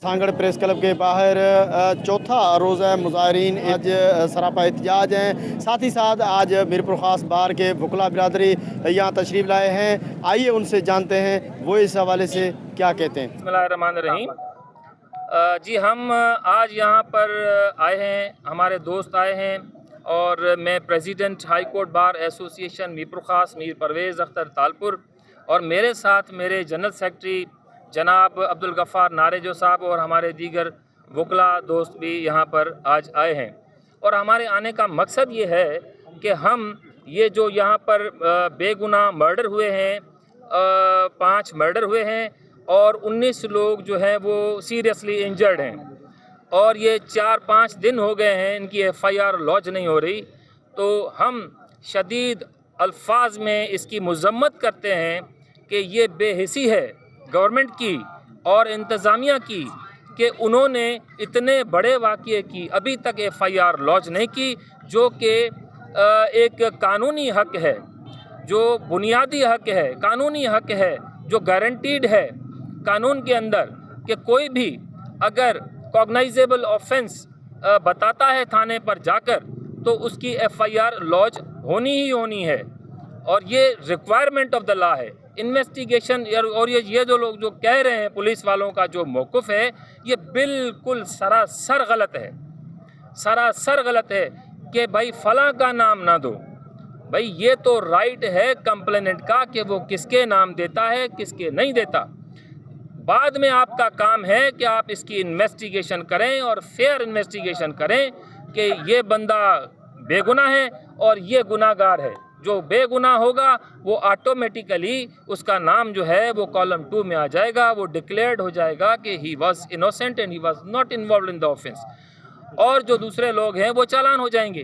Sanghar press club के बाहर चौथा रोज़ है मुजाहरीन आज सरापा एहतजाज हैं। साथ ही साथ आज मीरपुर ख़ास बार के वकला बिरादरी यहाँ तशरीफ़ लाए हैं। आइए उनसे जानते हैं वो इस हवाले से क्या कहते हैं। बिस्मिल्लाहिर्रहमानिर्रहीम। जी हम आज यहाँ पर आए हैं, हमारे दोस्त आए हैं और मैं president high court bar association Mirpur ख़ास मीर परवेज़ अख्तर तालपुर और मेरे साथ मेरे जनरल सेक्रेटरी जनाब अब्दुल गफ़ार नारेजो साहब और हमारे दीगर वकला दोस्त भी यहाँ पर आज आए हैं। और हमारे आने का मकसद ये है कि हम ये जो यहाँ पर बेगुनाह मर्डर हुए हैं, 5 मर्डर हुए हैं और 19 लोग जो हैं वो सीरियसली इंजर्ड हैं और ये 4-5 दिन हो गए हैं इनकी FIR लॉन्च नहीं हो रही। तो हम शदीद अल्फाज में इसकी मज़म्मत करते हैं कि ये बेहिसी है गवर्नमेंट की और इंतज़ामिया की कि उन्होंने इतने बड़े वाक़ये की अभी तक FIR लॉन्च नहीं की, जो कि एक कानूनी हक़ है, जो बुनियादी हक़ है, कानूनी हक़ है, जो गारंटीड है कानून के अंदर कि कोई भी अगर कॉग्नाइजेबल ऑफेंस बताता है थाने पर जाकर तो उसकी FIR लॉन्च होनी ही होनी है और ये रिक्वायरमेंट ऑफ द लॉ है। इन्वेस्टिगेशन और ये जो लोग जो कह रहे हैं पुलिस वालों का जो मौक़िफ़ है ये बिल्कुल सरासर गलत है, सरासर गलत है कि भाई फ़लाँ का नाम ना दो। भाई ये तो राइट है कंप्लेनेंट का कि वो किसके नाम देता है किसके नहीं देता। बाद में आपका काम है कि आप इसकी इन्वेस्टिगेशन करें और फेयर इन्वेस्टिगेशन करें कि ये बंदा बेगुनाह है और ये गुनाहगार है। जो बेगुनाह होगा वो ऑटोमेटिकली उसका नाम जो है वो कॉलम 2 में आ जाएगा, वो डिक्लेयर्ड हो जाएगा कि he was innocent and he was not involved in the offence. और जो दूसरे लोग हैं वो चालान हो जाएंगे।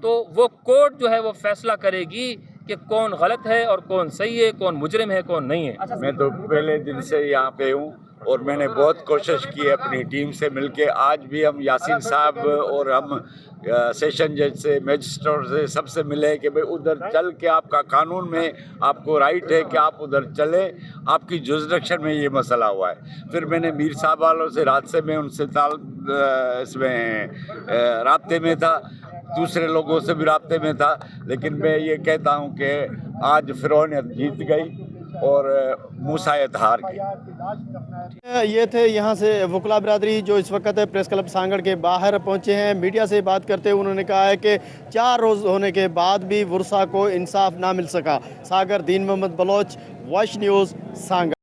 तो वो कोर्ट जो है वो फैसला करेगी कि कौन गलत है और कौन सही है, कौन मुजरिम है कौन नहीं है। मैं तो पहले दिन से यहाँ पे हूँ और मैंने बहुत कोशिश की है अपनी टीम से मिलके। आज भी हम यासीन साहब और हम सेशन जज से, मजिस्ट्रेट से सबसे मिले कि भाई उधर चल के आपका कानून में आपको राइट है कि आप उधर चले, आपकी जुरिस्डिक्शन में ये मसला हुआ है। फिर मैंने मीर साहब वालों से रात से मैं उनसे इसमें राब्ते में था, दूसरे लोगों से भी राब्ते में था, लेकिन मैं ये कहता हूँ कि आज फिरौनियत जीत गई और मूसायत हार गई। ये थे यहाँ से वकला बिरादरी जो इस वक्त प्रेस क्लब सांगड़ के बाहर पहुँचे हैं। मीडिया से बात करते हुए उन्होंने कहा है कि 4 रोज़ होने के बाद भी वर्षा को इंसाफ ना मिल सका। Sagar Deen Mohammad Baloch, voice news Sanghar.